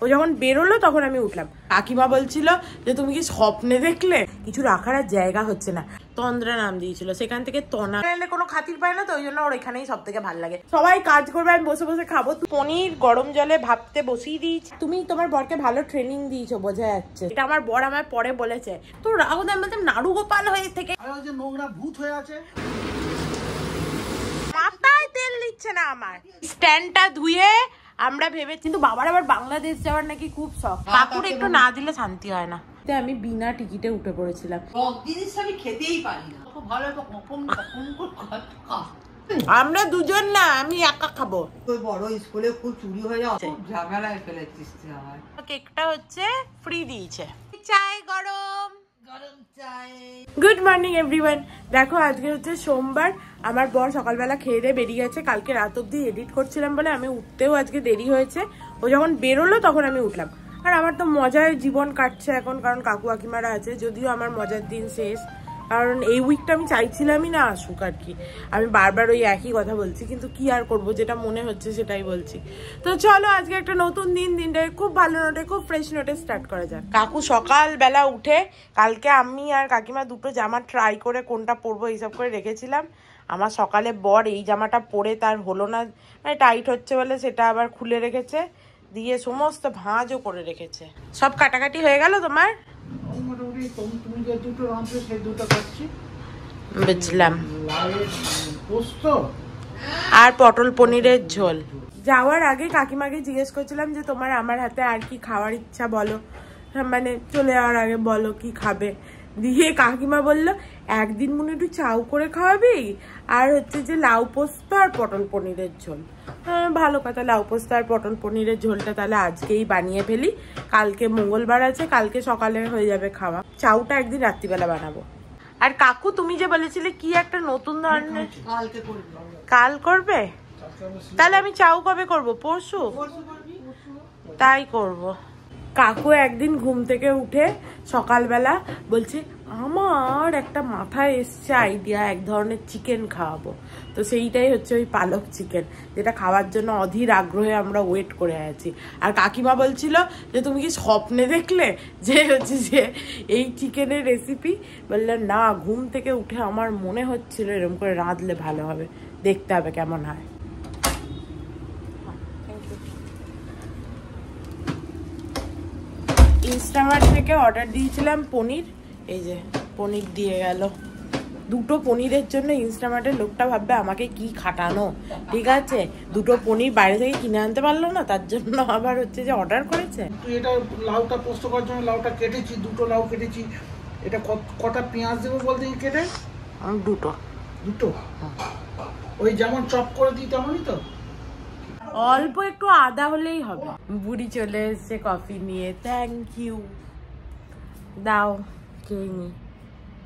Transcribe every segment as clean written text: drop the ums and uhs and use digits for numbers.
ও যখন বেরোলো তখন আমি উঠলাম। কাকিমা বলছিল যে তুমি কি স্বপ্নে দেখলে, কিছু রাখার আর জায়গা হচ্ছে না। তন্দ্রা নাম দিয়েছিল, সেখান থেকে তনা এলে কোনো খাতির পায় না, তো ওই জন্য ওর এখানেই সব থেকে ভালো লাগে। সবাই কাজ করবে, আমি বসে বসে খাবো। পনির গরম জলে ভাবতে বসিয়ে দিয়েছি। তুমি তোমার বরকে ভালো ট্রেনিং দিয়েছো, বোঝা যাচ্ছে। এটা আমার বর আমার পরে বলেছে। তো রাহুল আমি বলতাম নাড়ু গোপাল হয়ে থেকে নোংরা ভূত হয়ে আছে, মাথায় তেল দিচ্ছে না আমার। স্ট্যান্ডটা ধুয়ে আমরা ভেবেছি, কিন্তু বাবার আবার বাংলাদেশ যাওয়ার নাকি খুব শখ। কাকুর একটু না দিলে শান্তি হয় না। আমি বিনা টিকিটে উঠে পড়েছিলাম। আমি খেতেই পারি না, খুব ভালো আমরা দুজন না, আমি একা খাবো। ওই বড় স্কুলে খুব চুরি হয়ে যাওয়া, খুব ঝামেলায় ফেলেছিস আমার। কেকটা হচ্ছে ফ্রি দিয়েছে। চাই গরম গরম চাই। Good morning everyone. দেখো আজকে হচ্ছে সোমবার। আমার বর সকালবেলা খেয়ে দিয়ে বেরিয়ে গেছে। কালকে রাত অব্দি এডিট করছিলাম বলে আমি উঠতেও আজকে দেরি হয়েছে। ও যখন বেরোলো তখন আমি উঠলাম। আর আমার তো মজার জীবন কাটছে এখন, কারণ কাকু কাকিমারা আছে। যদিও আমার মজার দিন শেষ, কারণ এই উইকটা আমি চাইছিলামই না আসুক আর কি। আমি বারবার ওই একই কথা বলছি, কিন্তু কি আর করবো, যেটা মনে হচ্ছে সেটাই বলছি। তো চলো আজকে একটা নতুন দিনটা খুব ভালো নোটে, খুব ফ্রেশ নোটে স্টার্ট করা যাক। কাকু সকালবেলা উঠে কালকে আমি আর কাকিমা দুটো জামা ট্রাই করে কোনটা পরবো এইসব করে রেখেছিলাম। আমার সকালে বর এই জামাটা পরে তার হলো না, মানে টাইট হচ্ছে বলে সেটা আবার খুলে রেখেছে, দিয়ে সমস্ত ভাঁজও করে রেখেছে। সব কাটাকাটি হয়ে গেল তোমার? বুঝলাম। আর পটল পনিরের ঝোল। যাওয়ার আগে কাকিমাকে জিজ্ঞেস করছিলাম যে তোমার আমার হাতে আর কি খাওয়ার ইচ্ছা বলো, মানে চলে যাওয়ার আগে বলো কি খাবে। দিয়ে কাকিমা বললো একদিন মনে একটু চাউ করে খাওয়াবি, আর হচ্ছে যে লাউ পোস্ত আর পটল পনিরের ঝোল। হ্যাঁ ভালো কথা, লাউ পোস্ত আর পটল পনিরের ঝোলটা তাহলে আজকেই বানিয়ে ফেলি। কালকে মঙ্গলবার আছে, কালকে সকালে হয়ে যাবে খাওয়া। চাউটা একদিন রাত্রিবেলা বানাবো। আর কাকু তুমি যে বলেছিলে কি একটা নতুন ধরনের, কাল করবে? তাহলে আমি চাউ কবে করবো? পরশু? তাই করব। কাকু একদিন ঘুম থেকে উঠে সকালবেলা বলছে আমার একটা মাথায় এসছে আইডিয়া, এক ধরনের চিকেন খাওয়াবো। তো সেইটাই হচ্ছে ওই পালক চিকেন, যেটা খাওয়ার জন্য অধীর আগ্রহে আমরা ওয়েট করে আছি। আর কাকিমা বলছিল যে তুমি কি স্বপ্নে দেখলে যে হচ্ছে যে এই চিকেনের রেসিপি? বললাম না, ঘুম থেকে উঠে আমার মনে হচ্ছিল এরকম করে রাঁধলে ভালো হবে, দেখতে হবে কেমন হয়। ইনস্টামার্ট থেকে অর্ডার দিয়েছিলাম পনির, এই যে পনির দিয়ে গেল। দুটো পনিরের জন্য ইনস্টামার্টের লোকটা ভাববে আমাকে কি খাটানো, ঠিক আছে? দুটো পনির বাইরে থেকে কিনে আনতে পারলো না, তার জন্য আবার হচ্ছে যে অর্ডার করেছে। এটা লাউটা পোস্ত করার জন্য লাউটা কেটেছি, দুটো লাউ কেটেছি। এটা কটা পেঁয়াজ দেবো বলতে কেটে? দুটো। ওই যেমন চপ করে দিই তেমনই তো? অল্প একটু আদা হলেই হবে। বুড়ি চলে এসছে কফি নিয়ে, থ্যাংক ইউ। দাও খেয়ে নি।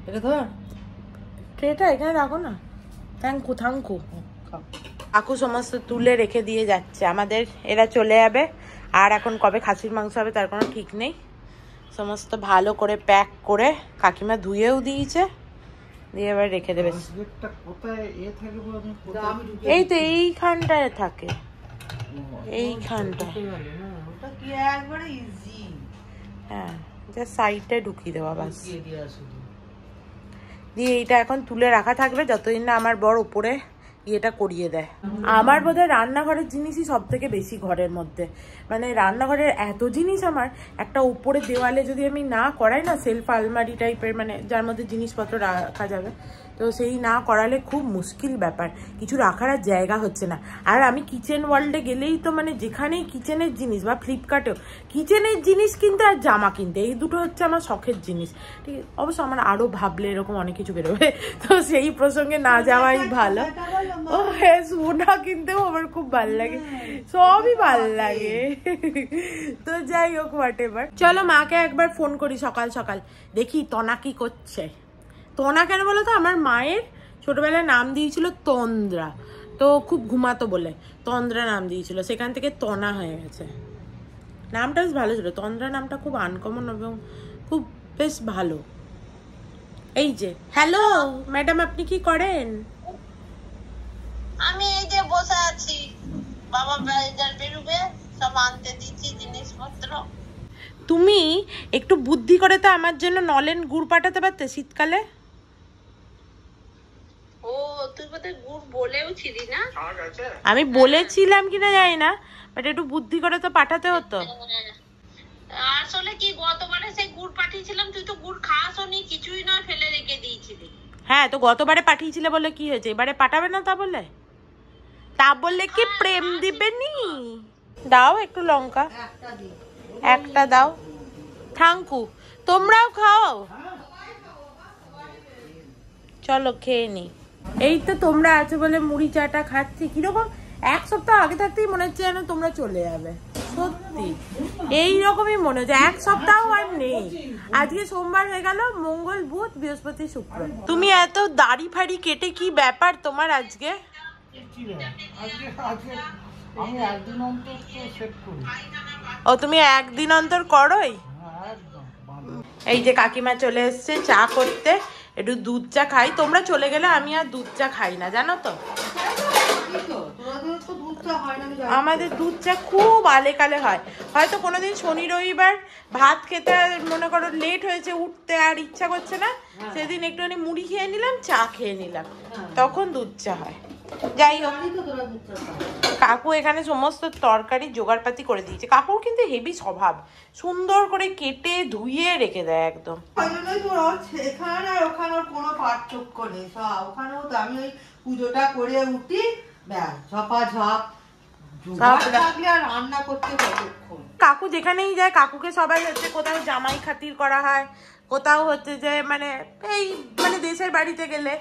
এটা ধর, ট্রেটা এখানে রাখো না। থ্যাংকু। কাকু সমস্ত তুলে রেখে দিয়ে যাচ্ছে আমাদের, এরা চলে যাবে। আর এখন কবে খাসির মাংস হবে তার কোনো ঠিক নেই। সমস্ত ভালো করে প্যাক করে কাকিমা ধুয়েও দিয়েছে, দিয়ে এবার রেখে দেবে। এই তো এইখানটায় থাকে, এইখানটা। হ্যাঁ, সাইডে ঢুকিয়ে দেওয়া বাস। দিয়ে এইটা এখন তুলে রাখা থাকবে যতদিন না আমার বর উপরে ইয়েটা করিয়ে দেয়। আমার বোধহয় রান্নাঘরের জিনিসই সব থেকে বেশি ঘরের মধ্যে, মানে রান্নাঘরের এত জিনিস আমার। একটা উপরে দেওয়ালে যদি আমি না করাই না, সেলফ আলমারি টাইপের, মানে যার মধ্যে জিনিসপত্র রাখা যাবে, তো সেই না করালে খুব মুশকিল ব্যাপার, কিছু রাখার আর জায়গা হচ্ছে না। আর আমি কিচেন ওয়ার্ল্ডে গেলেই তো মানে যেখানেই কিচেনের জিনিস, বা ফ্লিপকার্টেও কিচেনের জিনিস কিনতে আর জামা কিনতে, এই দুটো হচ্ছে আমার শখের জিনিস। ঠিক আছে, অবশ্য আমার আরো ভাবলে এরকম অনেক কিছু বেরোবে, তো সেই প্রসঙ্গে না যাওয়াই ভালো। ও হ্যাঁ, সোনা কিনতেও আমার খুব ভালো লাগে, সবই ভালো লাগে। তো যাই হোক, হোয়াট এভার। চলো মাকে একবার ফোন করি সকাল সকাল, দেখি তনা কি করছে। তনা কেন বলো তো, আমার মায়ের ছোটবেলায় নাম দিয়েছিল তন্দ্রা, তো খুব ঘুমাতো বলে তন্দ্রা নাম দিয়েছিল, সেখান থেকে তনা হয়ে গেছে। নামটা বেশ ভালো ছিল, তন্দ্রা নামটা খুব আনকমন এবং খুব বেশ ভালো। এই যে, হ্যালো ম্যাডাম, আপনি কি করেন? আমি এই যে বসে আছি, বাবা বাজার বেরোবে, সব আনতে দিচ্ছি জিনিসপত্র। তুমি একটু বুদ্ধি করে তো আমার জন্য নলেন গুড় পাঠাতে পারতে শীতকালে। ও তুই বোধহয় গুড় বলেওছিলি না? আমি বলেছিলাম কিনা জানি না, বাট একটু বুদ্ধি করে তো পাঠাতে হতো। আসলে কি গতবারে সেই গুড় পাঠিয়েছিলাম, তুই তো গুড় খাসনি, কিছুই না, ফেলে রেখে দিয়েছিলি। হ্যাঁ, তো গতবারে পাঠিয়েছিলে বলে কি হয়েছে, এবারে পাঠাবে না তা বলে? তা বললে কি প্রেম দিবে নি? দাও একটু লঙ্কা, একটা দাও। থ্যাংকু, তোমরাও খাও। চলো খেয়ে নি। এই তো তোমরা আছো বলে মুড়ি চাটা খাচ্ছি। কিরকম এক সপ্তাহ আগে থাকতেই মনে হচ্ছে যেন তোমরা চলে যাবে, সত্যি এইরকমই মনে হচ্ছে। এক সপ্তাহ আর নেই, আজকে সোমবার হয়ে গেল, মঙ্গল বুধ বৃহস্পতি শুক্র। তুমি এত দাড়ি ফাড়ি কেটে কি ব্যাপার তোমার আজকে? আমি একদিন অন্তর সেট করি। ও তুমি একদিন অন্তর করোই? এই যে কাকিমা চলে এসছে চা করতে, একটু দুধ চা খাই। তোমরা চলে গেলে আমি আর দুধ চা খাই না, জানো তো। আমাদের দুধ চা খুব আলে কালে হয়। হয়তো কোনোদিন শনি রবিবার ভাত খেতে মনে করো লেট হয়েছে, উঠতে আর ইচ্ছা করছে না, সেদিন একটুখানি মুড়ি খেয়ে নিলাম, চা খেয়ে নিলাম, তখন দুধ চা হয়। যাই হোক, কাকু এখানে সমস্ত তরকারি জোগাড়পাতি করে দিয়েছে। কাকুর কিন্তু হেভি স্বভাব, সুন্দর করে কেটে ধুয়ে রেখে দেয় একদম। এখানে আর ওখানে কোনো পার্থক্য নেই। ওখানেও তো আমি ওই পুজোটা করে উঠি, ব্যাস ঝপাঝপ থাকলে আর রান্না করতে কতক্ষণ। কাকু যেখানেই যায়, কাকুকে সবাই হচ্ছে কোথাও জামাই খাতির করা হয়, কোথাও হচ্ছে যে মানে এই মানে দেশের বাড়িতে গেলে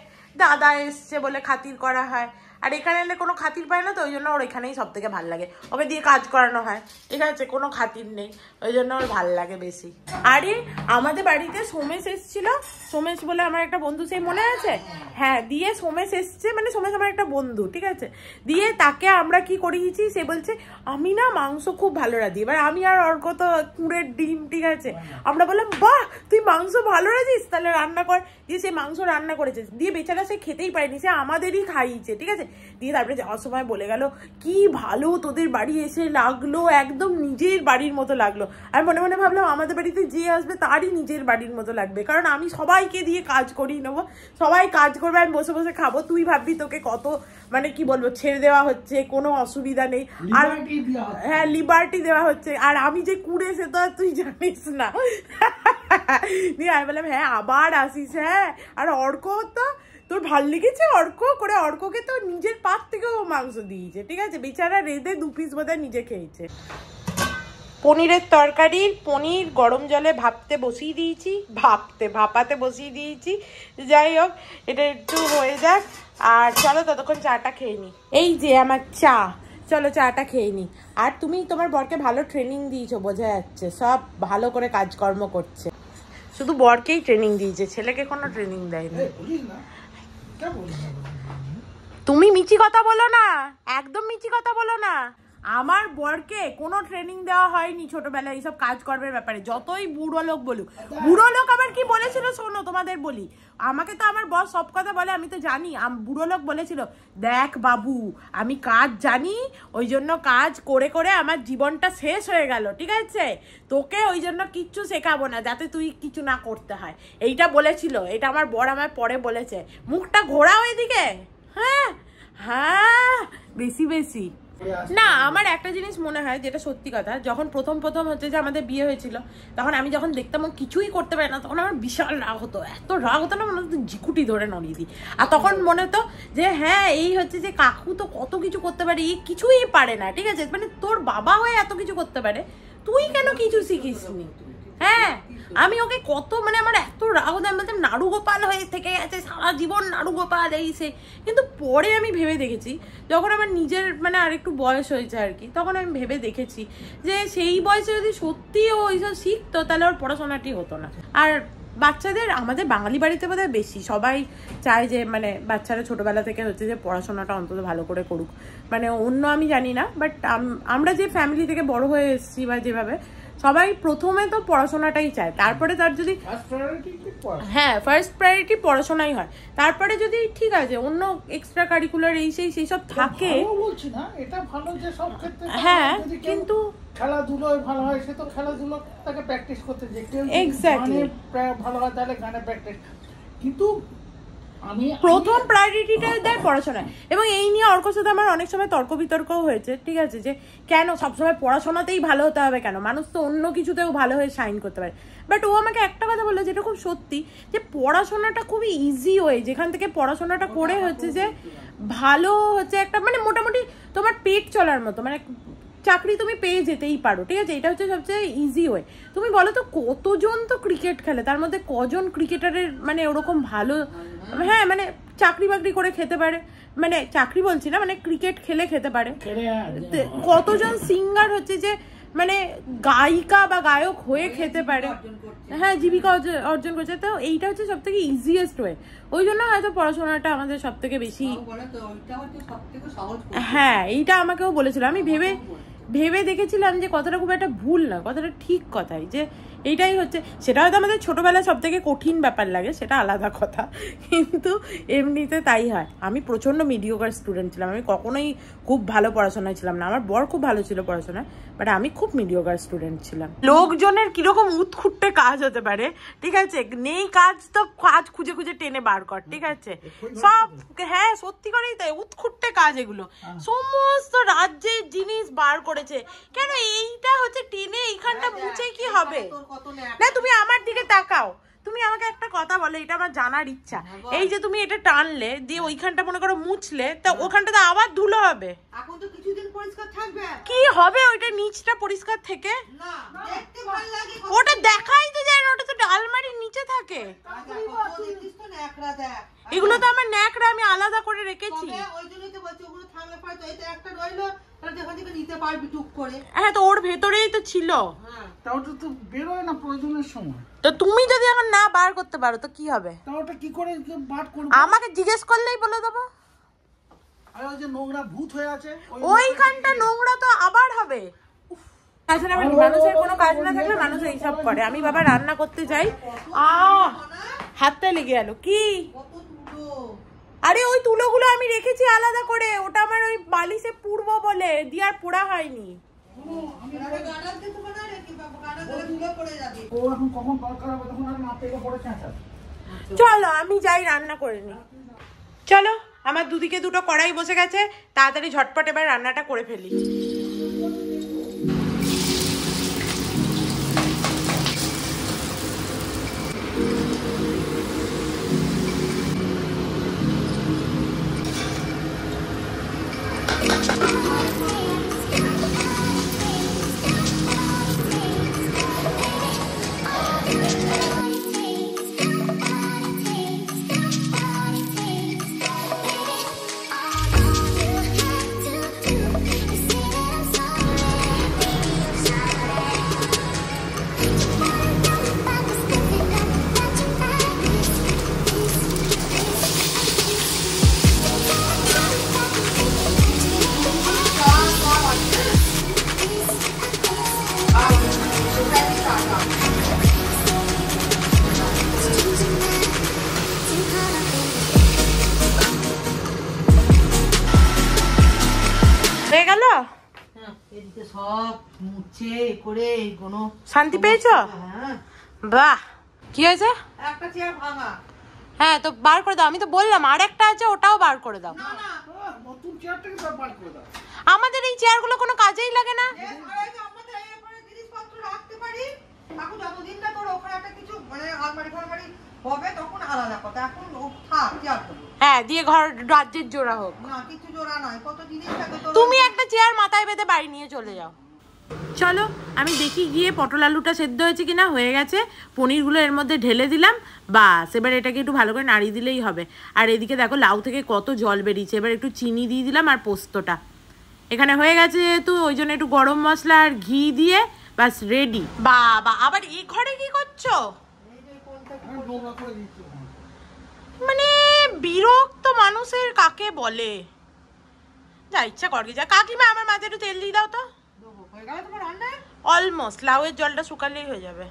দাদা এসছে বলে খাতির করা হয়। আর এখানে এলে কোনো খাতির পায় না, তো ওই জন্য ওর এখানেই সব থেকে ভালো লাগে। ওকে দিয়ে কাজ করানো হয়, ঠিক আছে, কোনো খাতির নেই, ওই জন্য ওর ভাল লাগে বেশি। আরে আমাদের বাড়িতে সোমেশ এসছিল, সোমেশ বলে আমার একটা বন্ধু, সেই মনে আছে? হ্যাঁ, দিয়ে সোমেশ এসছে, মানে সোমেশ আমার একটা বন্ধু, ঠিক আছে। দিয়ে তাকে আমরা কি করিয়েছি, সে বলছে আমি না মাংস খুব ভালো রাঁধি। এবার আমি আর অর্ক তো কুঁড়ের ডিম, ঠিক আছে, আমরা বললাম বাহ তুই মাংস ভালো রাঁধিস, তাহলে রান্না কর। দিয়ে সে মাংস রান্না করেছে, দিয়ে বেচারা সে খেতেই পারেনি, সে আমাদেরই খাইয়েছে, ঠিক আছে। দিয়ে তারপরে যাওয়ার সময় বলে গেল কি ভালো তোদের বাড়ি এসে লাগলো, একদম নিজের বাড়ির মতো লাগলো। আর মনে মনে ভাবলাম আমাদের বাড়িতে যে আসবে তারই নিজের বাড়ির মতো লাগবে, কারণ আমি সবাইকে দিয়ে কাজ করিয়ে নেবো, সবাই কাজ করবে, আমি বসে বসে খাবো। তুই ভাববি তোকে কত মানে কি বলবো ছেড়ে দেওয়া হচ্ছে, কোনো অসুবিধা নেই। আর হ্যাঁ, লিবার্টি দেওয়া হচ্ছে। আর আমি যে কুড়ে সে তো আর তুই জানিস না। দিয়ে আমি বললাম হ্যাঁ আবার আসিস। হ্যাঁ, আর অর্ক তো তোর ভাল লেগেছে অর্ক করে, অর্ককে তো নিজের পাত থেকেও মাংস দিয়েছে, ঠিক আছে, বেচারা রেঁধে 2 পিস বোধহয় নিজে খেয়েছে। পনিরের তরকারির পনির গরম জলে ভাপাতে বসিয়ে দিয়েছি। যাই হোক, এটা একটু হয়ে যাক, আর চলো ততক্ষণ চাটা খেয়ে নি। এই যে আমার চা, চলো চাটা খেয়ে নি। আর তুমি তোমার বরকে ভালো ট্রেনিং দিয়েছো, বোঝা যাচ্ছে, সব ভালো করে কাজকর্ম করছে। শুধু বরকেই ট্রেনিং দিয়েছে, ছেলেকে কোনো ট্রেনিং দেয়নি। তুমি মিছি কথা বলো না, একদম মিছি কথা বলো না। আমার বরকে কোনো ট্রেনিং দেওয়া হয়নি ছোটবেলায় এইসব কাজকর্মের ব্যাপারে, যতই বুড়ো লোক বলুক। বুড়ো লোক আবার কি বলেছিল শোনো, তোমাদের বলি। আমাকে তো আমার বস সব কথা বলে, আমি তো জানি। বুড়ো লোক বলেছিল দেখ বাবু আমি কাজ জানি, ওই জন্য কাজ করে করে আমার জীবনটা শেষ হয়ে গেল, ঠিক আছে, তোকে ওই জন্য কিচ্ছু শেখাবো না, যাতে তুই কিছু না করতে হয়, এইটা বলেছিল। এটা আমার বর আমার পরে বলেছে। মুখটা ঘোরাও এদিকে। হ্যাঁ হ্যাঁ, বেশি বেশি না। আমার একটা জিনিস মনে হয় যেটা সত্যি কথা, যখন প্রথম হচ্ছে যে আমাদের বিয়ে হয়েছিল, তখন আমি যখন দেখতাম ও কিছুই করতে পারে না, তখন আমার বিশাল রাগ হতো। এত রাগ হতো না, মনে হতো ঝিকুটি ধরে নড়িয়ে দিই। আর তখন মনে হতো যে হ্যাঁ এই হচ্ছে যে কাকু তো কত কিছু করতে পারে, এই কিছুই পারে না, ঠিক আছে, মানে তোর বাবা হয়ে এত কিছু করতে পারে, তুই কেন কিছু শিখিসনি? হ্যাঁ, আমি ওকে কত মানে আমার এত রাগ হতো, আমি বলতাম নাড়ু গোপাল হয়ে থেকে গেছে সারা জীবন, নাড়ু গোপাল এই সে। কিন্তু পরে আমি ভেবে দেখেছি, যখন আমার নিজের মানে আর একটু বয়স হয়েছে আর কি, তখন আমি ভেবে দেখেছি যে সেই বয়সে যদি সত্যি ও এইসব শিখতো, তাহলে ওর পড়াশোনাটি হতো না। আর বাচ্চাদের আমাদের বাঙালি বাড়িতে বোধহয় বেশি সবাই চায় যে মানে বাচ্চারা ছোটবেলা থেকে হচ্ছে যে পড়াশোনাটা অন্তত ভালো করে করুক। মানে অন্য আমি জানি না, বাট আমরা যে ফ্যামিলি থেকে বড় হয়ে এসেছি বা যেভাবে, সবাই প্রথমে তো পড়াশোনাটাই চায়, তারপরে তার যদি হ্যাঁ ফার্স্ট প্রায়োরিটি পড়াশোনাই হয়, তারপরে যদি ঠিক আছে অন্য এক্সট্রা কারিকুলার এই সেই সব থাকে। হ্যাঁ, কিন্তু খেলাধুলোয় ভালো হয়, সে তো খেলাধুলো তাকে প্র্যাকটিস করতে যে কেউ Exactly. ভালো হয় তাহলে গানে প্র্যাকটিস, কিন্তু আমি প্রথম প্রায়োরিটিটা দেয় পড়াশোনায়। এবং এই নিয়ে অর্কর সাথে আমার অনেক সময় তর্ক বিতর্কও হয়েছে, ঠিক আছে, যে কেন সবসময় পড়াশোনাতেই ভালো হতে হবে, কেন মানুষ তো অন্য কিছুতেও ভালো হয়ে শাইন করতে পারে। বাট ও আমাকে একটা কথা বললো যেটা খুব সত্যি, যে পড়াশোনাটা খুবই ইজি ওয়ে, যেখান থেকে পড়াশোনাটা করে হচ্ছে যে ভালো হচ্ছে একটা মানে মোটামুটি তোমার পেট চলার মতো মানে চাকরি তুমি পেয়ে যেতেই পারো, ঠিক আছে, এটা হচ্ছে সবচেয়ে ইজি ওয়ে। তুমি বলো তো কতজন তো ক্রিকেট খেলে, তার মধ্যে কজন ক্রিকেটারের মানে ওরকম ভালো, হ্যাঁ মানে চাকরি বাকরি করে খেতে পারে, মানে চাকরি বলছি না, মানে ক্রিকেট খেলে খেতে পারে। কতজন সিঙ্গার হচ্ছে যে মানে গায়িকা বা গায়ক হয়ে খেতে পারে, হ্যাঁ জীবিকা অর্জন করছে। তো এইটা হচ্ছে সব থেকে ইজিয়েস্ট ওয়ে, ওই জন্য হয়তো পড়াশোনাটা আমাদের সব থেকে বেশি, হ্যাঁ এইটা আমাকেও বলেছিল। আমি ভেবে দেখেছিলাম যে কথাটা খুব একটা ভুল না, কথাটা ঠিক কথাই, যে এইটাই হচ্ছে, সেটা হয়তো আমাদের ছোটবেলায় সব থেকে কঠিন ব্যাপার লাগে, সেটা আলাদা কথা, কিন্তু এমনিতে তাই হয়। আমি প্রচন্ড মিডিওকার স্টুডেন্ট ছিলাম, আমি কখনোই খুব ভালো পড়াশোনায় ছিলাম না। আমার বর খুব ভালো ছিল পড়াশোনায়, বাট আমি খুব মিডিওকার স্টুডেন্ট ছিলাম। লোকজনের কিরকম উৎখুট্টে কাজ হতে পারে, ঠিক আছে, নেই কাজ তো কাজ খুঁজে খুঁজে টেনে বার কর, ঠিক আছে, সব, হ্যাঁ সত্যি করেই তাই, উৎখুট্টে কাজ এগুলো, সমস্ত রাজ্যের জিনিস বার করেছে। কেন এইটা হচ্ছে টেনে এইখানটা মুছে কি হবে? না তুমি আমার দিকে তাকাও, তুমি আমাকে একটা কথা বলো, এটা আমার জানার ইচ্ছা। এই যে তুমি এটা টানলে দিয়ে ওইখানটা মনে করো মুছলে, তা ওখানটা তো আবার ধুলো হবে, এখন তো কিছুদিন পরিষ্কার থাকবে, কি হবে ওইটা নিচটা পরিষ্কার থেকে? না দেখতে ভালো লাগে, ওটা দেখাই তো যায় না, ওটা তো আলমারির নিচে থাকে। এগুলো তো আমার ন্যাকড়া, আমি আলাদা করে রেখেছি। ওই জন্যই তো বলছি ওগুলো থাকলে পরে তো এটা একটা রইলো, তাহলে যেখান থেকে নিতে পারবি টুক করে। হ্যাঁ তো ওর ভেতরেই তো ছিল, তাও তো বেরোয় না প্রয়োজনের সময়। তো তুমি যদি এখন না বার করতে পারো তো কি হবে? তাও ওটা কি করে বার করব? আমাকে জিজ্ঞেস করলেই বলে দেবো। আর ওই যে নোংরা ভূত হয়ে আছে ওইখানটা নোংরা তো আবার হবে। আসলে মানুষের কোনো কাজ না থাকলে মানুষ এইসব করে। আমি বাবা রান্না করতে যাই, হাতটা লেগে গেল। কি? আরে ওই তুলোগুলো আমি রেখেছি আলাদা করে, ওটা আমার ওই বালিশে পুড়বো বলে দিয়ে আর পোড়া হয়নি। চলো আমি যাই রান্না করে নি। চলো, আমার দুদিকে দুটো কড়াই বসে গেছে, তাড়াতাড়ি ঝটপট এবার রান্নাটা করে ফেলি। হয়ে গেল? এদিকে সব মুছে করে কোনো শান্তি পেয়েছো? বাহ, কি হয়েছে? একটা চেয়ার ভাঙা। হ্যাঁ তো বার করে দাও, আমি তো বললাম আর একটা আছে, ওটাও বার করে দাও। না না নতুন চেয়ারটাকে বার করে দাও। আমাদের এই চেয়ারগুলো কোনো কাজেই লাগে না। আমাদের এরপরে জিনিসপত্র রাখতে পারি, এখন যতদিন না তোর ওখানে একটা কিছু মানে আলমারি ফালমারি হবে তখন আলাদা কথা, এখন থাক চেয়ার তো। হ্যাঁ দিয়ে ঘর রাজ্যের জোড়া হোক। না কিছু জোড়া নয়, কত জিনিস থাকে তোর। তুমি একটা চেয়ার মাথায় বেঁধে বাড়ি নিয়ে চলে যাও। চলো আমি দেখি গিয়ে পটল আলুটা সেদ্ধ হয়েছে কিনা। হয়ে গেছে, পনিরগুলো এর মধ্যে ঢেলে দিলাম, বাস এবার এটাকে একটু ভালো করে নাড়িয়ে দিলেই হবে। আর এদিকে দেখো লাউ থেকে কত জল বেরিয়েছে, এবার একটু চিনি দিয়ে দিলাম আর পোস্তটা এখানে হয়ে গেছে যেহেতু, ওই জন্য একটু গরম মশলা আর ঘি দিয়ে বাস রেডি। বাবা আবার এই ঘরে কি করছো? মানে বিরক্ত মানুষের কাকে বলে, যা ইচ্ছা করবি যা। কাকিমা আমার মাঝে একটু তেল দিয়ে দাও তো। অলমোস্ট লাউয়ের জলটা শুকালেই হয়ে যাবে।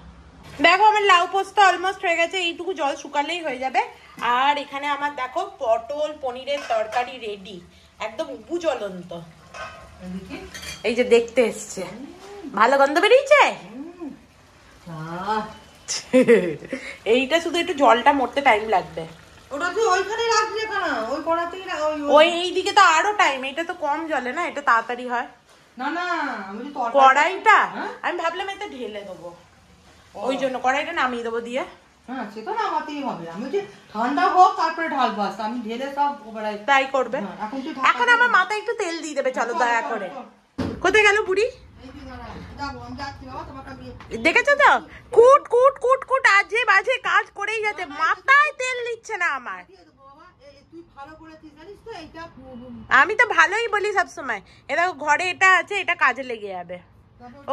দেখো আমার লাউ পোস্ত অলমোস্ট হয়ে গেছে, এইটুকু জল শুকালেই হয়ে যাবে। আর এখানে আমার দেখো পটল পনিরের তরকারি রেডি, একদম উবু জ্বলন্ত, এই যে দেখতে এসছে। ভালো গন্ধ বেরিয়েছে। এইটা শুধু একটু জলটা মরতে টাইম লাগবে। ওটা তুই ওইখানে রাখবি কেন? ওই কড়াতেই ওই এইদিকে তো আরো টাইম, এটা তো কম জলে না, এটা তাড়াতাড়ি হয়। না না আমি কড়াইটা আমি ভাবলাম এতে ঢেলে দেবো, ওই জন্য কড়াইটা নামিয়ে দেবো দিয়ে। হ্যাঁ সে তো নামাতেই হবে, আমি যে ঠান্ডা হোক তারপরে ঢালবো, আমি ঢেলে সব তাই করবে। এখন আমার মাথায় একটু তেল দিয়ে দেবে, চলো দয়া করে। কোথায় গেল বুড়ি? দেখেছো তো, কুট কুট কুট কুট আজে বাজে কাজ করেই যাচ্ছে, মাথায় তেল দিচ্ছে না আমার। আমি তো ভালোই বলি সবসময়, এটা ঘরে এটা আছে, এটা কাজে লেগে যাবে,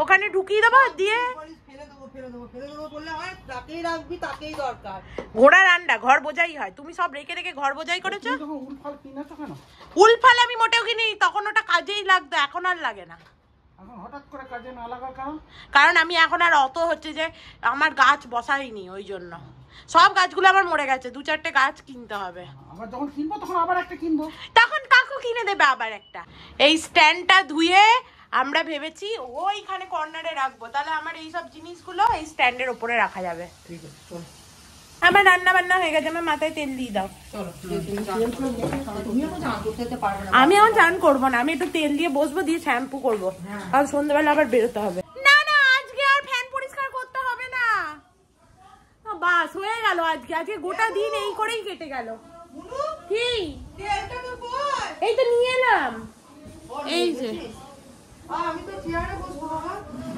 ওখানে ঢুকিয়ে দেবো দিয়ে ঘোড়া রান্না ঘর বোঝাই হয়। তুমি সব রেখে রেখে ঘর বোঝাই করেছো। উলফাল আমি মোটেও কিনি, তখন ওটা কাজেই লাগতো, এখন আর লাগে না। কারণ আমি এখন আর অত হচ্ছে যে আমার গাছ বসাইনি, ওই জন্য সব গাছগুলো আমার মরে গেছে, 2-4টে গাছ কিনতে হবে। যখন কিনবো তখন আবার একটা কিনবো, তখন কাকু কিনে দেবে আবার একটা। এই স্ট্যান্ডটা ধুয়ে আমরা ভেবেছি ওইখানে কর্নারে রাখবো, তাহলে আমার এই সব জিনিসগুলো এই স্ট্যান্ডের উপরে রাখা যাবে। ঠিক আছে চল। আমার রান্না বান্না হয়ে গেছে, আমার মাথায় তেল দিয়ে দাও। আমি এখন চান করবো না, আমি একটু তেল দিয়ে বসবো, দিয়ে শ্যাম্পু করবো, কারণ সন্ধ্যাবেলা আবার বেরোতে হবে। না না আজকে আর ফ্যান পরিষ্কার করতে হবে না, বাস হয়ে গেল। আজকে আজকে গোটা দিন এই করেই কেটে গেল। কি এই তো নিয়ে এলাম, এই যে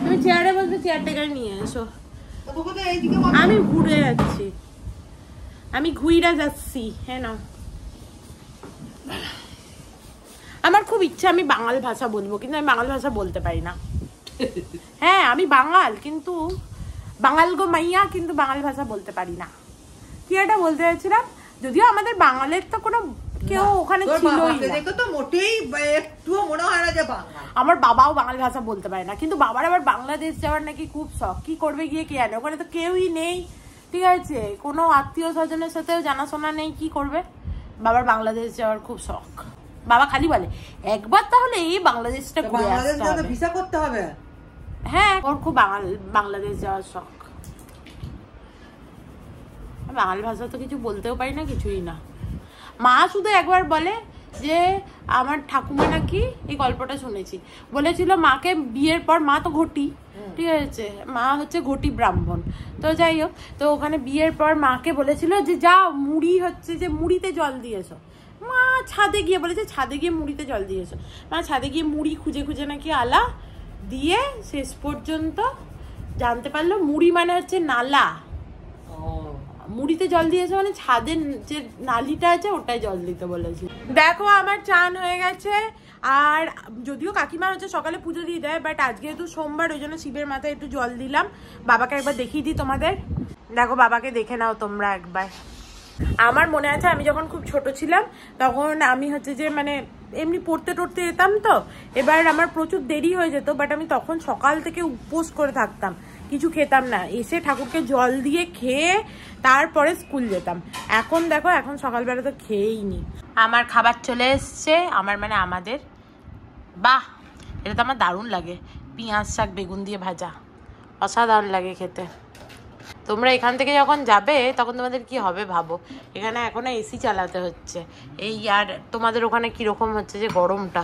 তুমি চেয়ারে বসবে, চেয়ারটা এখানে নিয়ে এসো। আমি ঘুরে যাচ্ছি, আমি ঘুইরা যাচ্ছি। হ্যাঁ না, আমার খুব ইচ্ছা আমি বাঙাল ভাষা বলবো, কিন্তু আমি বাঙাল ভাষা বলতে পারি না। হ্যাঁ আমি বাঙাল, কিন্তু বাঙাল গো মাইয়া, কিন্তু বাঙাল ভাষা বলতে পারি না। কি এটা বলতে চাইছিলাম, যদিও আমাদের বাঙালের তো কোনো কেউ ওখানে ছিলই না, দেখো তো মোটেই একটুও মনে হয় না যে বাঙাল। আমার বাবাও বাঙালি ভাষা বলতে পারে না, কিন্তু বাবার আবার বাংলাদেশ যাওয়ার নাকি খুব শখ। কি করবে গিয়ে কে জানে, ওখানে তো কেউই নেই, ঠিক আছে, কোনো আত্মীয় স্বজনের সাথেও জানাশোনা নেই, কি করবে। বাবার বাংলাদেশ যাওয়ার খুব শখ, বাবা খালি বলে একবার তাহলে এই বাংলাদেশটা ঘুরে আসতে হবে, ভিসা করতে হবে। হ্যাঁ ওর খুব বাংলাদেশ যাওয়ার শখ। বাঙালি ভাষা তো কিছু বলতেও পারি না, কিছুই না। মা শুধু একবার বলে যে আমার ঠাকুমা নাকি, এই গল্পটা শুনেছি, বলেছিল মাকে বিয়ের পর, মা তো ঘটি, ঠিক আছে, মা হচ্ছে ঘটি ব্রাহ্মণ, তো যাই হোক, তো ওখানে বিয়ের পর মাকে বলেছিল যে যাও মুড়ি হচ্ছে যে মুড়িতে জল দিয়েছো। মা ছাদে গিয়ে বলেছে ছাদে গিয়ে মুড়িতে জল দিয়েছো, মা ছাদে গিয়ে মুড়ি খুঁজে খুঁজে নাকি আলা দিয়ে শেষ পর্যন্ত জানতে পারলো মুড়ি মানে হচ্ছে নালা, মুড়িতে জল দিয়েছে মানে ছাদের যে নালিটা আছে ওটাই জল দিতে বলেছি। দেখো আমার চান হয়ে গেছে, আর যদিও কাকিমা হচ্ছে সকালে পুজো দিয়ে দেয়, বাট আজকে যেহেতু সোমবার ওই জন্য শিবের মাথায় একটু জল দিলাম। বাবাকে একবার দেখিয়ে দিই তোমাদের, দেখো বাবাকে দেখে নাও তোমরা একবার। আমার মনে আছে আমি যখন খুব ছোট ছিলাম তখন আমি হচ্ছে যে মানে এমনি পড়তে টড়তে যেতাম, তো এবার আমার প্রচুর দেরি হয়ে যেত, বাট আমি তখন সকাল থেকে উপোস করে থাকতাম, কিছু খেতাম না, এসে ঠাকুরকে জল দিয়ে খেয়ে তারপরে স্কুল যেতাম। এখন দেখো এখন সকালবেলা তো খেয়েই নি। আমার খাবার চলে এসছে, আমার মানে আমাদের, বাহ এটা তো আমার দারুণ লাগে, পেঁয়াজ শাক বেগুন দিয়ে ভাজা, অসাধারণ লাগে খেতে। তোমরা এখান থেকে যখন যাবে তখন তোমাদের কি হবে ভাবো, এখানে এখনো এসি চালাতে হচ্ছে এই, আর তোমাদের ওখানে কিরকম হচ্ছে যে গরমটা।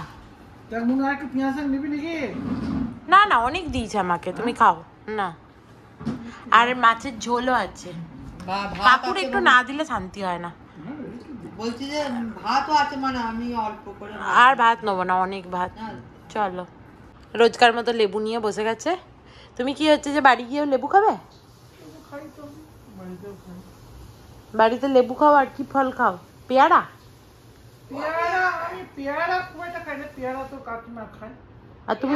না না অনেক দিয়েছে আমাকে, তুমি খাও না, আর মাছের ঝোলও আছে, কাকুর একটু না দিলে শান্তি হয় না। বলছি যে ভাতও আছে, মানে আমি অল্প করে, আর ভাত নেবো না, অনেক ভাত। চলো রোজকার মতো লেবু নিয়ে বসে গেছে। তুমি কি হচ্ছে যে বাড়ি গিয়েও লেবু খাবে? বাড়িতে লেবু খাও, আর কি ফল খাও? পেয়ারা? পেয়ারা খুব একটা খাই না, পেয়ারা তো কাকিমা খায়। আর তুমি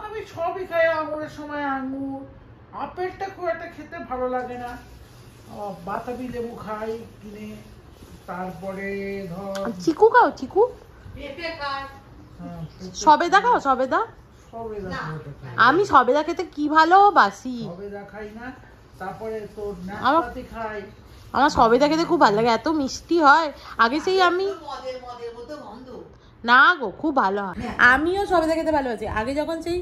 আমি সবই খাই, আঙুরের সময় আঙুর, আপেলটা খুব একটা খেতে ভালো লাগে না, বাতাবি লেবু খাই কিনে, তারপরে ধর চিকু খাও, চিকু, পেঁপে খাই, সবেদা খাও, সবেদা? আমি সবেদা খেতে কি ভালোবাসি, সবেদা খাই না, তারপরে তো নাশপাতি খাই। আমার সবেদা খেতে খুব ভালো লাগে, এত মিষ্টি হয়। আগে সেই আমি না গো, খুব ভালো হয়। আমিও সবেদা খেতে ভালো আছি। আগে যখন সেই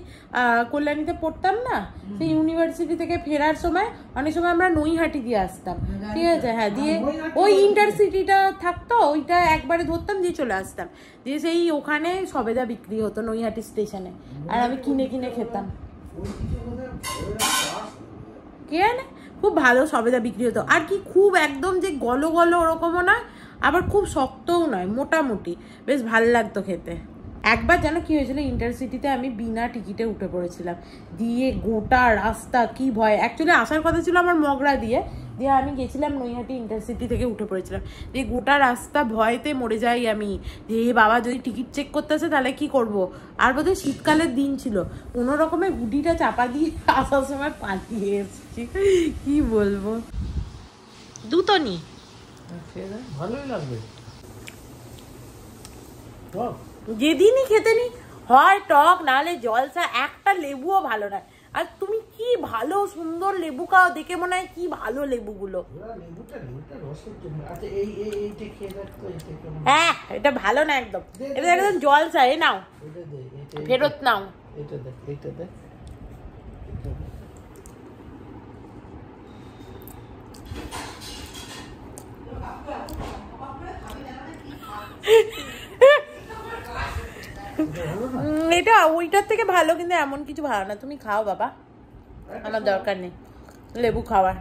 কল্যাণীতে পড়তাম না, সেই ইউনিভার্সিটি থেকে ফেরার সময় অনেক সময় আমরা নৈহাটি দিয়ে আসতাম, ঠিক আছে? হ্যাঁ, দিয়ে ওই ইন্টারসিটিটা থাকতো, ওইটা একবারে ধরতাম, দিয়ে চলে আসতাম, দিয়ে সেই ওখানে সবেদা বিক্রি হতো নৈহাটি স্টেশনে, আর আমি কিনে কিনে খেতাম। কে জানে, খুব ভালো সবেদা বিক্রি হতো। আর কি খুব একদম যে গলো গলো ওরকমও নয়, আবার খুব শক্তও নয়, মোটামুটি বেশ ভালো লাগতো খেতে। একবার যেন কি হয়েছিল, ইন্টারসিটিতে আমি বিনা টিকিটে উঠে পড়েছিলাম, দিয়ে গোটা রাস্তা কি ভয়। অ্যাকচুয়ালি আসার কথা ছিল আমার মগরা দিয়ে, দিয়ে আমি গেছিলাম নৈহাটি ইন্টারসিটি থেকে উঠে পড়েছিলাম, দিয়ে গোটা রাস্তা ভয়তে মরে যাই আমি, যে বাবা যদি টিকিট চেক করতে আসে তাহলে কি করব। আর বোধহয় শীতকালের দিন ছিল, কোনো রকমে হুডিটা চাপা দিয়ে আসার সময় পালিয়ে এসেছি, কি বলবো। দুটো নি ভালোই লাগবে। যেদিনই খেতে নি হয় টক, নাহলে জলসা, একটা লেবুও ভালো নয়। আর তুমি কি ভালো সুন্দর লেবু খাও, দেখে মনে হয় কি ভালো লেবুগুলো। হ্যাঁ, এটা ভালো না একদম, এটা একদম জলসা। এ নাও, ফেরত নাও। এটা ওইটার থেকে ভালো, কিন্তু এমন কিছু ভালো না। তুমি খাও বাবা, আমার দরকার নেই লেবু খাওয়ার।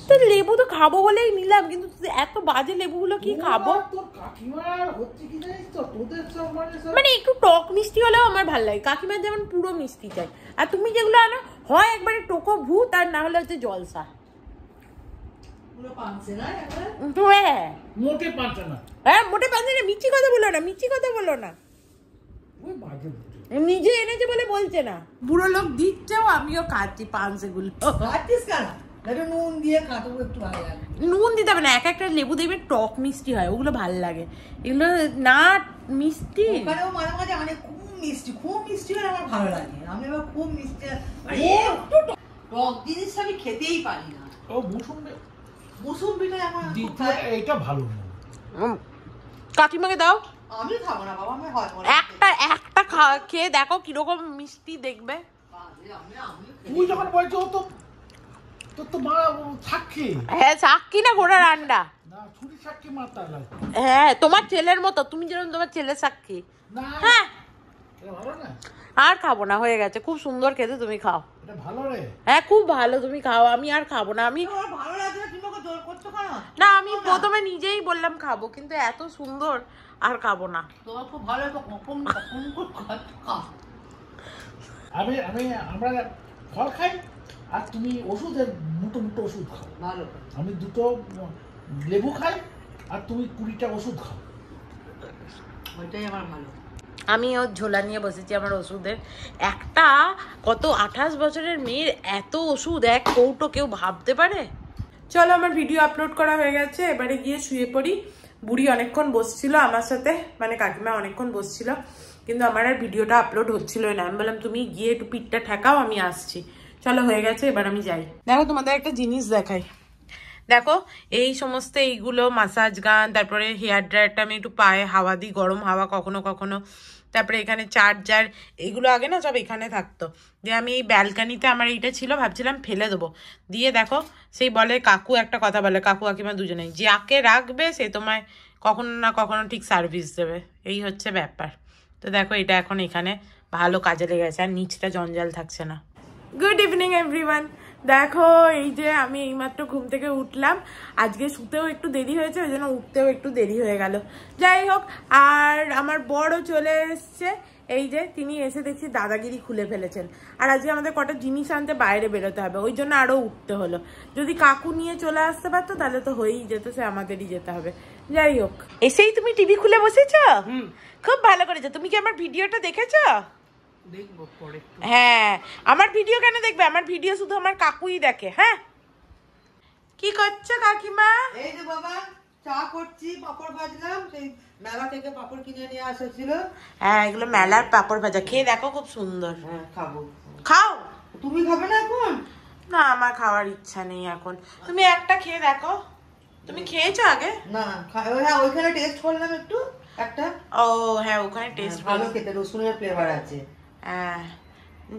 তো লেবু তো খাবো বলেই নিলাম, কিন্তু এত বাজে লেবুগুলো কি খাবো? মানে একটু টক মিষ্টি হলেও আমার ভালো লাগে। কাকিমার যেমন পুরো মিষ্টি চাই, আর তুমি যেগুলো আনো হয় একবারে টোকো ভূত, আর না হলে হচ্ছে জলসা। মোটে পাঁচে না, হ্যাঁ মোটে পাঁচে না। মিষ্টি কথা বলো না, মিষ্টি কথা বলো না। নিজে এনেছে বলে বলছে না, বুড়ো লোক দিচ্ছেও, আমিও খাচ্ছি পাঁচেগুলো। নুন দিয়ে খাবো, একটু ভালো লাগে। নুন দিতে হবে না, এক একটা লেবু দেখবে টক মিষ্টি হয়, ওগুলো ভালো লাগে। এগুলো না মিষ্টি, ওখানেও মাঝে মাঝে অনেক খুব মিষ্টি হলে আমার ভালো লাগে। আমি এবার খুব মিষ্টি, টক জিনিস আমি খেতেই পারি না। ও মুসুম্বিটা এখন এটা ভালো না। কাকিমাকে দাও। আমি খাবো না বাবা, আমি একটা খেয়ে দেখো কিরকম মিষ্টি দেখবে। তুই যখন বলছো তো মা সাক্ষী। হ্যাঁ, সাক্ষী না ঘোড়ার আন্ডা। না, ছুরি সাক্ষী মাতা লাগে। হ্যাঁ, তোমার ছেলের মতো, তুমি যেরকম তোমার ছেলের সাক্ষী। না, হ্যাঁ, এটা ভালো না। আর খাবো না, হয়ে গেছে। খুব সুন্দর খেতে, তুমি খাও। এটা ভালো রে। হ্যাঁ, খুব ভালো, তুমি খাও। আমি আর খাবো না। আমি ভালো লাগে না, তুমি জোর করছো কেন? না, আমি প্রথমে নিজেই বললাম খাবো, কিন্তু এত সুন্দর আর খাবো না। তোমার খুব ভালো তো কখন আমরা ফল খাই, আর তুমি ওষুধের মুটো ওষুধ খাও। ভালো, আমি দুটো লেবু খাই, আর তুমি 20টা ওষুধ খাও। ওইটাই আমার ভালো। আমি ওর ঝোলা নিয়ে বসেছি আমার ওষুধের। একটা কত 28 বছরের মেয়ের এত ওষুধ, এক কৌটো, কেউ ভাবতে পারে? চলো, আমার ভিডিও আপলোড করা হয়ে গেছে, এবারে গিয়ে শুয়ে পড়ি। বুড়ি অনেকক্ষণ বসছিল আমার সাথে, মানে কাকিমা অনেকক্ষণ বসছিল, কিন্তু আমার আর ভিডিওটা আপলোড হচ্ছিল না। আমি বললাম তুমি গিয়ে একটু পিঠটা ঠেকাও, আমি আসছি। চলো, হয়ে গেছে, এবার আমি যাই। দেখো, তোমাদের একটা জিনিস দেখাই। দেখো, এই সমস্ত এইগুলো মাসাজ গান, তারপরে হেয়ার ড্রায়ারটা আমি একটু পায়ে হাওয়া দিই, গরম হাওয়া কখনো কখনো। তারপরে এখানে চার্জার, এইগুলো আগে না সব এখানে থাকতো, দিয়ে আমি এই ব্যালকানিতে আমার এইটা ছিল, ভাবছিলাম ফেলে দেবো। দিয়ে দেখো, সেই বলে কাকু একটা কথা বলে, কাকু কাকিমা দুজনেই, যাকে রাখবে সে তোমায় কখনো না কখনো ঠিক সার্ভিস দেবে, এই হচ্ছে ব্যাপার। তো দেখো, এটা এখন এখানে ভালো কাজে লেগেছে, আর নিচটা জঞ্জাল থাকছে না। Good evening everyone. দেখো, এই যে আমি এইমাত্র ঘুম থেকে উঠলাম। আজকে শুতেও একটু দেরি হয়েছে, ওই জন্য উঠতেও একটু দেরি হয়ে গেল। যাই হোক, আর আমার বড়ও চলে এসছে। এই যে তিনি এসে দেখছি দাদাগিরি খুলে ফেলেছেন। আর আজকে আমাদের কটা জিনিস আনতে বাইরে বেরোতে হবে, ওই জন্য আরও উঠতে হলো। যদি কাকু নিয়ে চলে আসতে পারতো তাহলে তো হয়েই যেত, সে আমাদেরই যেতে হবে। যাই হোক, এসেই তুমি টিভি খুলে বসেছ, খুব ভালো করেছো। তুমি কি আমার ভিডিওটা দেখেছো? দেখবো পরে। হ্যাঁ, আমার ভিডিও কেন দেখবে? আমার ভিডিও শুধু আমার কাকুই দেখে। হ্যাঁ, কি করছো কাকিমা? এই যে বাবা, চা করছি, পাপড় ভাজলাম, সেই মেলা থেকে পাপড় কিনে নিয়ে আসা ছিল। হ্যাঁ, এগুলো মেলার পাপড় ভাজা, খেয়ে দেখো, খুব সুন্দর। হ্যাঁ, খাবো। খাও। তুমি খাবে না এখন? না, আমার খাওয়ার ইচ্ছা নেই এখন। তুমি একটা খেয়ে দেখো। তুমি খেয়েছো আগে? না, হ্যাঁ ওইখানে টেস্ট করলাম একটু একটা। ও হ্যাঁ, ওখানে টেস্ট ভালো খেতে, রসুনের ফ্লেভার আছে। হ্যাঁ,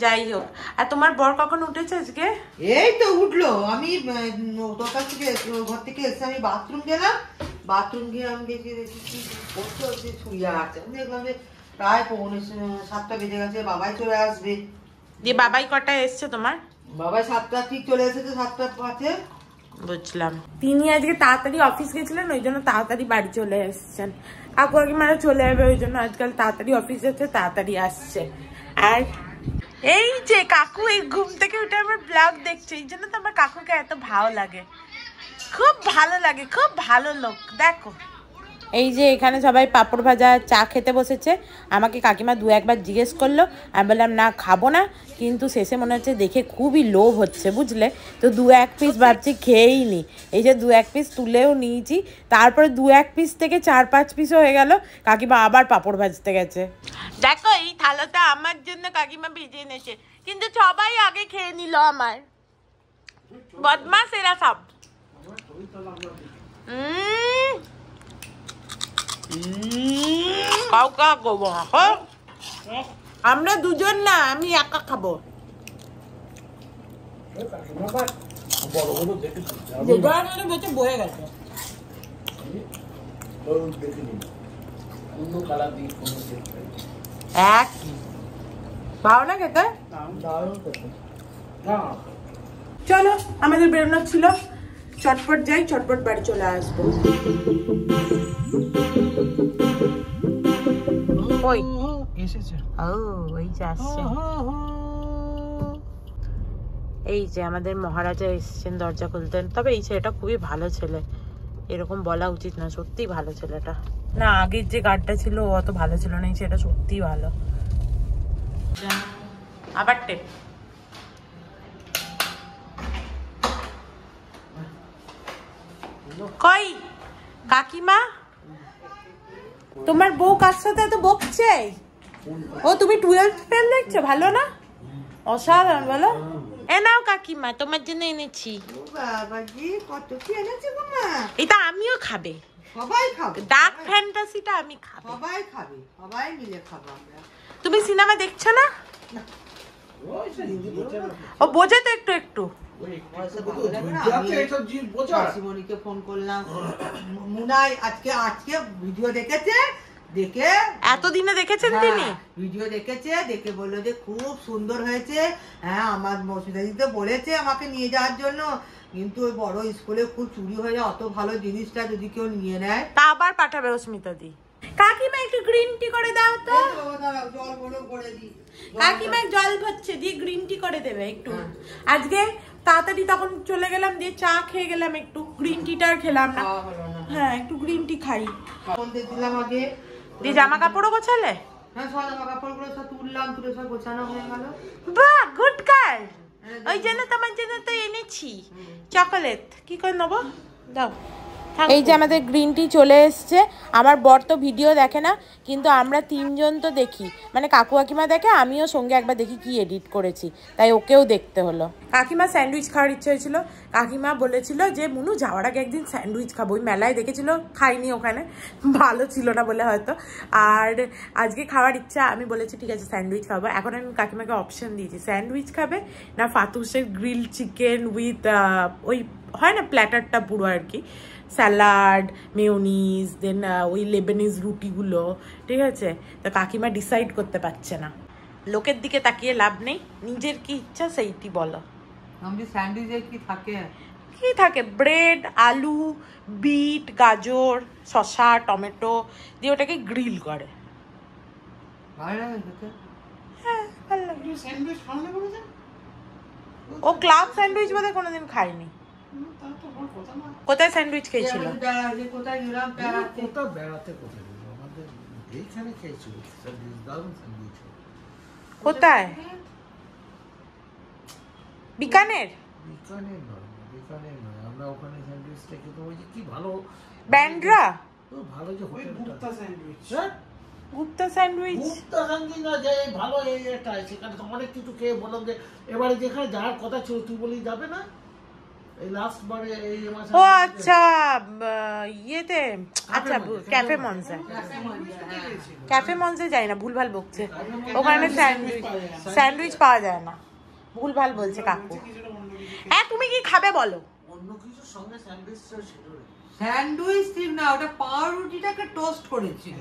যাই হোক। আর তোমার বর কখন উঠেছে আজকে? এই তো উঠলো। আমি তোর কাছ থেকে ঘর থেকে এসে আমি বাথরুম গেলাম, বাথরুম গিয়ে আমি দেখি কি করতে হচ্ছে, শুয়ে আছে। আমি দেখলাম যে প্রায় 7টা বেজে গেছে, বাবাই চলে আসবে। দিয়ে বাবাই কটায় এসছে তোমার? বাবাই 7টা ঠিক চলে এসেছে, 7টা 5-এ। বুঝলাম। তিনি আজকে তাড়াতাড়ি অফিস গেছিলেন, ওই জন্য তাড়াতাড়ি বাড়ি চলে এসছেন। কাকু কাকিমারা চলে যাবে, ওই জন্য আজকাল তাড়াতাড়ি অফিস যাচ্ছে, তাড়াতাড়ি আসছে। আর এই যে কাকু এই ঘুম থেকে উঠে আমার ব্লগ দেখছে, এই জন্য তো আমার কাকুকে এত ভালো লাগে, খুব ভালো লাগে, খুব ভালো লোক। দেখো এই যে এখানে সবাই পাঁপড় ভাজা চা খেতে বসেছে। আমাকে কাকিমা 2-1 জিজ্ঞেস করলো, আমি বললাম না খাবো না, কিন্তু শেষে মনে হচ্ছে দেখে খুবই লোভ হচ্ছে, বুঝলে তো 2-1 পিস ভাবছি খেয়েই নি। এই যে 2-1 পিস তুলেও নিয়েছি, তারপরে 2-1 পিস থেকে 4-5 পিসও হয়ে গেল। কাকিমা আবার পাঁপড় ভাজতে গেছে। দেখো এই থালাটা আমার জন্য কাকিমা ভেজে এনেছে, কিন্তু সবাই আগে খেয়ে নিল আমার। বদমাস এরা সব। আমরা দুজন না, আমি একা খাবো। বয়ে গেছে ভালো না খেতে। চলো আমাদের বেরোনো ছিল, চটপট যাই, চটপট বাড়ি চলে আসবো। ওই এসেছে। ও ওই যে আসছে, এই যে আমাদের মহারাজা এসেছেন দরজা খুলতেন। তবে এই ছেলেটা খুবই ভালো ছেলে, এরকম বলা উচিত না, সত্যি ভালো ছেলেটা। না আগের যে গার্ডটা ছিল অত ভালো ছিল না, এই ছেলেটা সত্যি ভালো। আবার টেপ। কই কাকিমা, তোমার বউ কার সাথে এত বকছে? ও তুমি 12th ফেল দেখছো, ভালো না? অসাধারণ বলো। এ নাও কাকিমা, তোমার জন্য এনেছি। বাবাজি কত কি এনেছে গো মা? এটা আমিও খাবে, সবাই খাবে। ডার্ক ফ্যান্টাসিটা আমি খাবো। সবাই খাবে, সবাই মিলে খাবো আমরা। তুমি সিনেমা দেখছো না? ও বোঝে তো একটু একটু। মাসিমণিকে ফোন করলাম, মুনাই আজকে ভিডিও দেখেছে, দেখে এতদিনে দেখেছেন তিনি ভিডিও দেখেছে, দেখে বললো যে খুব সুন্দর হয়েছে। হ্যাঁ আমার মসজিদা দিতে বলেছে আমাকে নিয়ে যাওয়ার জন্য, কিন্তু ওই বড় স্কুলে খুব চুরি হয়ে যায়, অত ভালো জিনিসটা যদি কেউ নিয়ে নেয়। তা আবার পাঠাবে অস্মিতা দি। কাকিমা একটু গ্রিন টি করে দাও তো। জল বড় করে দিই। কাকিমা জল ভরছে, দিয়ে গ্রিন টি করে দেবে একটু। আজকে তাড়াতাড়ি তখন চলে গেলাম, দিয়ে চা খেয়ে গেলাম, একটু গ্রিন টিটা আর খেলাম না। হ্যাঁ একটু গ্রিন টি খাই। দিলাম আগে, দিয়ে জামা কাপড়ও গোছালে? হ্যাঁ সব জামা কাপড়গুলো সব তুললাম, তুলে সব গোছানো হয়ে গেল। বাহ গুড গার্ল। ওই জন্য তোমার জন্য তো এনেছি চকোলেট। কি করে নেবো, দাও। এই যে আমাদের গ্রিন টি চলে এসছে। আমার বর তো ভিডিও দেখে না, কিন্তু আমরা 3জন তো দেখি, মানে কাকু কাকিমা দেখে, আমিও সঙ্গে একবার দেখি কি এডিট করেছি, তাই ওকেও দেখতে হলো। কাকিমা স্যান্ডউইচ খাওয়ার ইচ্ছে হয়েছিল, কাকিমা বলেছিল যে মুনু যাওয়ার আগে একদিন স্যান্ডউইচ খাবো। ওই মেলায় দেখেছিল, খাইনি ওখানে, ভালো ছিল না বলে হয়তো। আর আজকে খাওয়ার ইচ্ছা, আমি বলেছি ঠিক আছে স্যান্ডউইচ খাবো। এখন আমি কাকিমাকে অপশন দিয়েছি, স্যান্ডউইচ খাবে না ফাতুসের গ্রিল চিকেন উইথ ওই হয় না প্ল্যাটারটা পুরো আর কি, স্যালাড, মেয়োনিজ, দেন ওই লেবানিজ রুটিগুলো, ঠিক আছে। তো কাকিমা ডিসাইড করতে পারছে না। লোকের দিকে তাকিয়ে লাভ নেই, নিজের কি ইচ্ছা সেইটি বলো। আমাদের স্যান্ডউইচে কি থাকে? কি থাকে? ব্রেড, আলু, বিট, গাজর, শসা, টমেটো দিয়ে ওটাকে গ্রিল করে। ভালো লাগে খেতে? হ্যাঁ ভালো লাগে। স্যান্ডউইচ খাওয়ানো বলেছে? ও ক্লাব স্যান্ডউইচ বোধহয় কোনোদিন খায়নি। কোথায় স্যান্ডউইচ খেয়েছিল? কোথায় গেলাম বেড়াতে? বেড়াতে কোথায় গেলাম? আমাদের এইখানে খেয়েছিল স্যান্ডউইচ, দারুণ স্যান্ডউইচ। কোথায়? বিকানের? বিকানের নয়, বিকানের নয়, আমরা ওখানে স্যান্ডউইচটা খেতে, ওই যে কি ভালো ব্যান্ড্রা? ভালো যে হোটেলটা, Gupta sandwich. Gupta sandwich? Gupta sandwich না, যে ভালো এটা, সেখানে তো অনেক কিছু খেয়ে বললাম যে এবারে যেখানে যাওয়ার কথা ছিল তুই বলি যাবে না, এই লাস্ট বারে এই মাসে ও আচ্ছা ইয়েতে আচ্ছা ক্যাফে মনসে ক্যাফে মনসে যাই না, ভুলভাল বকছে। ওখানে স্যান্ডউইচ পাওয়া যায় না, ভুলভাল বলছে কাকু। হ্যাঁ তুমি কি খাবে বলো? অন্য কিছুর সঙ্গে স্যান্ডউইচ ছিল। স্যান্ডউইচ ঠিক না, ওটা পাউরুটিটাকে টোস্ট করেছিল।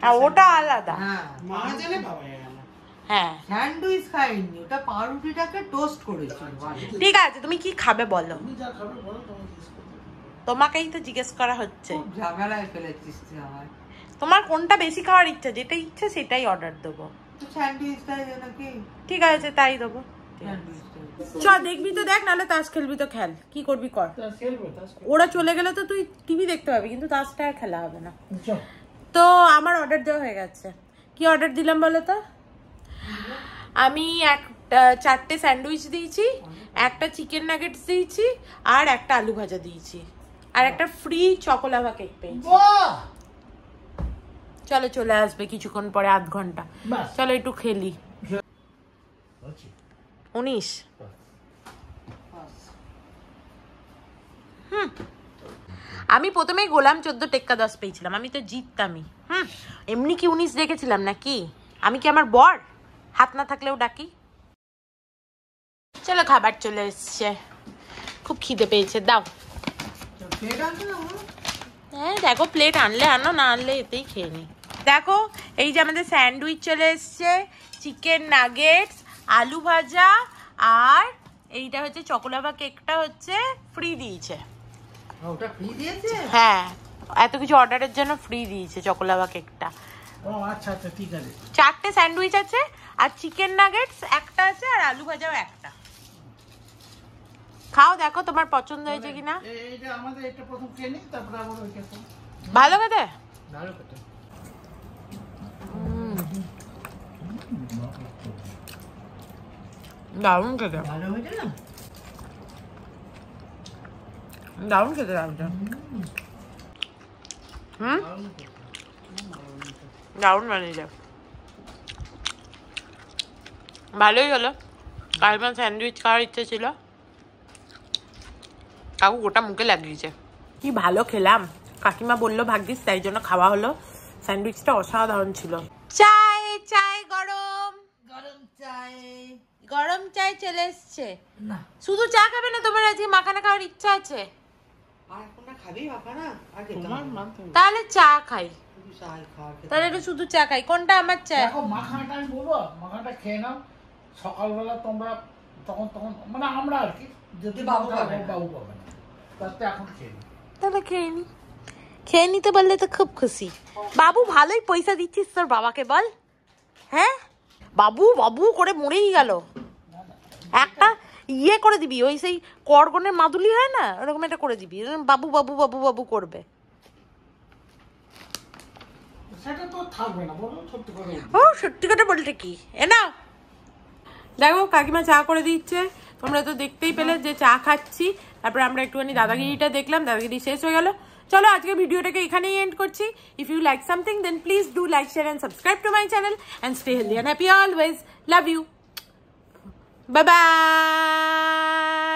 হ্যাঁ ওটা আলাদা। হ্যাঁ মা জানে বাবা জানে। হ্যাঁ স্যান্ডউইচ খাইনি, ওটা পাউরুটিটাকে টোস্ট করেছিল। ঠিক আছে, তুমি কি খাবে বলো? তুমি যা খাবে বলো, তোমাকে জিজ্ঞেস করতে। তোমাকেই তো জিজ্ঞেস করা হচ্ছে। খুব ঝামেলায় ফেলেছিস তুই আমার। তোমার কোনটা বেশি খাওয়ার ইচ্ছা, যেটা ইচ্ছা সেটাই অর্ডার দেবো। তো স্যান্ডউইচটাই দে নাকি? ঠিক আছে তাই দেবো। চ দেখবি তো দেখ, নাহলে তাস খেলবি তো খেল, কি করবি কর। ওরা চলে গেলে তো তুই টিভি দেখতে পাবি, কিন্তু তাসটা আর খেলা হবে না। তো আমার অর্ডার দেওয়া হয়ে গেছে। কি অর্ডার দিলাম বলো তো? আমি একটা 4টে স্যান্ডউইচ দিয়েছি, একটা চিকেন নাগেটস দিয়েছি, আর একটা আলু ভাজা দিয়েছি, আর একটা ফ্রি চকোলাভা কেক পেয়েছি। চলো চলে আসবে কিছুক্ষণ পরে, আধ ঘন্টা। চলো একটু খেলি। 19 আমি প্রথমেই গোলাম 14 টেক্কা 10 পেয়েছিলাম, আমি তো জিততামই। এমনি কি 19 রেখেছিলাম নাকি? আমি কি আমার বর হাত না থাকলেও ডাকি? চলো খাবার চলে এসছে, খুব খিদে পেয়েছে, দাও। হ্যাঁ দেখো, প্লেট আনলে আনো, না আনলে এতেই খেয়ে নি। দেখো এই যে আমাদের স্যান্ডউইচ চলে এসছে, চিকেন নাগেটস, আলু ভাজা, আর এইটা হচ্ছে চকোলাভা কেকটা হচ্ছে ফ্রি দিয়েছে। ওটা ফ্রি দিয়েছে? হ্যাঁ, এত কিছু অর্ডারের জন্য ফ্রি দিয়েছে চকোলাভা কেকটা। ও আচ্ছা আচ্ছা ঠিক আছে। 4টে স্যান্ডউইচ আছে, আর চিকেন নাগেটস একটা আছে, আর আলু ভাজাও একটা। খাও দেখো তোমার পছন্দ হয়েছে কিনা। এইটা আমাদের এটা প্রথম খেয়ে নিই, তারপরে আবার ওইটা খাবো। ভালো খেতে? ভালো খেতে। দারুণ খেতে, ভালো হয়েছে না? দারুণ খেতে লাগছে। দারুণ বানিয়েছে, ভালোই হলো। কাকিমার স্যান্ডউইচ খাওয়ার ইচ্ছে ছিল, কাকু গোটা মুখে লাগিয়েছে। কি ভালো খেলাম, কাকিমা বললো ভাগ্যিস, তাই জন্য খাওয়া হলো। স্যান্ডউইচটা অসাধারণ ছিল। চাই চাই গরম গরম চাই। গরম চাই চলে এসছে। না শুধু চা খাবে না, তোমার আজকে মাখানা খাওয়ার ইচ্ছা আছে? আর এখন না খাবি বাবা না? আর খেতে তোমার হবে। মানতে হবে। তাহলে চা খাই, শুধু চাই খাওয়া খেতে তাহলে একটু শুধু চা খাই। কোনটা আমার চা? দেখো মাখানাটা আমি বলবো, মাখানাটা খেয়ে নাও। সকালবেলা তোমরা তখন তখন মানে আমরা আর কি, যদি বাবু বাবু খাবে না। বাবু পাবে না, তাতে এখন খেয়ে নিই। তাহলে খেয়ে নি, খেয়ে নিতে পারলে তো খুব খুশি। বাবু ভালোই পয়সা দিচ্ছিস তোর বাবাকে, বল। হ্যাঁ বাবু বাবু করে মরেই গেল। একটা ইয়ে করে দিবি, ওই সেই করগনের মাদুলি হয় না, ওরকম একটা করে দিবি, বাবু বাবু বাবু বাবু করবে। সেটা তো থাকবে না, বলো সত্যি করে। ও সত্যি কথা বলতে কি, এ না দেখো কাকিমা চা করে দিচ্ছে। তোমরা তো দেখতেই পেলে যে চা খাচ্ছি, তারপরে আমরা একটুখানি দাদাগিরিটা দেখলাম, দাদাগিরি শেষ হয়ে গেল। চলো আজকে ভিডিওটাকে এখানেই এন্ড করছি। If you like something then please do like, share and subscribe to my channel and stay healthy and happy always. Love you, bye by.